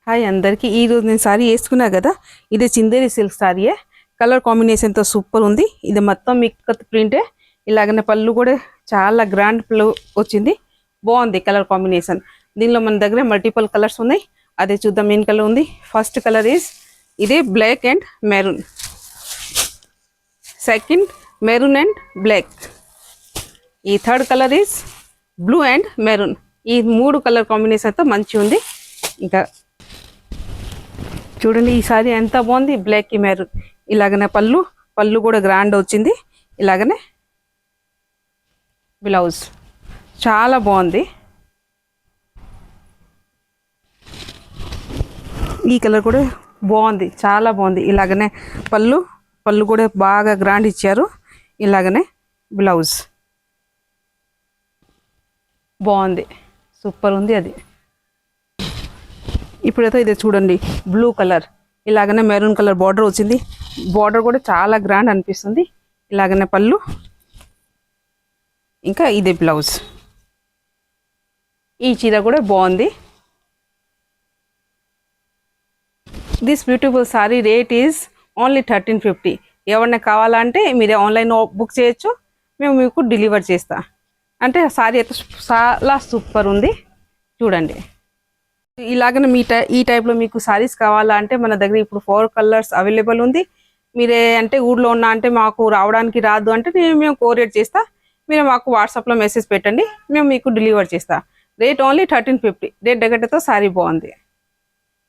Hi అందరికీ ఈరోజు నేను సారీ వేసుకున్నా కదా, ఇది చిందేరి సిల్క్ సారీయే. కలర్ కాంబినేషన్తో సూపర్ ఉంది. ఇది మొత్తం ఇక్కత్ ప్రింటే. ఇలాగనే పళ్ళు కూడా చాలా గ్రాండ్ పళ్ళు వచ్చింది. బాగుంది కలర్ కాంబినేషన్. దీనిలో మన దగ్గర మల్టిపుల్ కలర్స్ ఉన్నాయి. అదే చూద్దాం ఏం కలర్ ఉంది. ఫస్ట్ కలర్ ఈజ్ ఇదే black and maroon. Second maroon and black. ఈ third colour is blue and maroon. ఈ మూడు కలర్ కాంబినేషన్తో మంచిగా ఉంది. ఇంకా చూడండి ఈ సారీ ఎంత బాగుంది, బ్లాక్ కి మెరూన్. ఇలాగనే పళ్ళు కూడా గ్రాండ్ వచ్చింది. ఇలాగనే బ్లౌజ్ చాలా బాగుంది. ఈ కలర్ కూడా బాగుంది, చాలా బాగుంది. ఇలాగనే పళ్ళు కూడా బాగా గ్రాండ్ ఇచ్చారు. ఇలాగనే బ్లౌజ్ బాగుంది, సూపర్ ఉంది అది. ఇప్పుడైతే ఇది చూడండి బ్లూ కలర్. ఇలాగనే మెరూన్ కలర్ బార్డర్ వచ్చింది. బార్డర్ కూడా చాలా గ్రాండ్ అనిపిస్తుంది. ఇలాగనే పళ్ళు, ఇంకా ఇదే బ్లౌజ్. ఈ చీర కూడా బాగుంది. This beautiful sorry rate is only 1350. ఎవరైనా కావాలంటే మీరే ఆన్లైన్ బుక్ చేయొచ్చు, మేము మీకు డెలివర్ చేస్తా. అంటే సారీ అయితే చాలా సూపర్ ఉంది చూడండి. ఇలాగనే ఈ టైప్లో మీకు సారీస్ కావాలంటే మన దగ్గర ఇప్పుడు 4 కలర్స్ అవైలబుల్ ఉంది. మీరే అంటే ఊళ్ళో ఉన్నా అంటే మాకు రావడానికి రాదు అంటే మేము కోరియర్ చేస్తా. మీరు మాకు వాట్సాప్లో మెసేజ్ పెట్టండి, మేము మీకు డెలివర్ చేస్తా. Rate only 1350. రేట్ దగ్గరతో సారీ బాగుంది.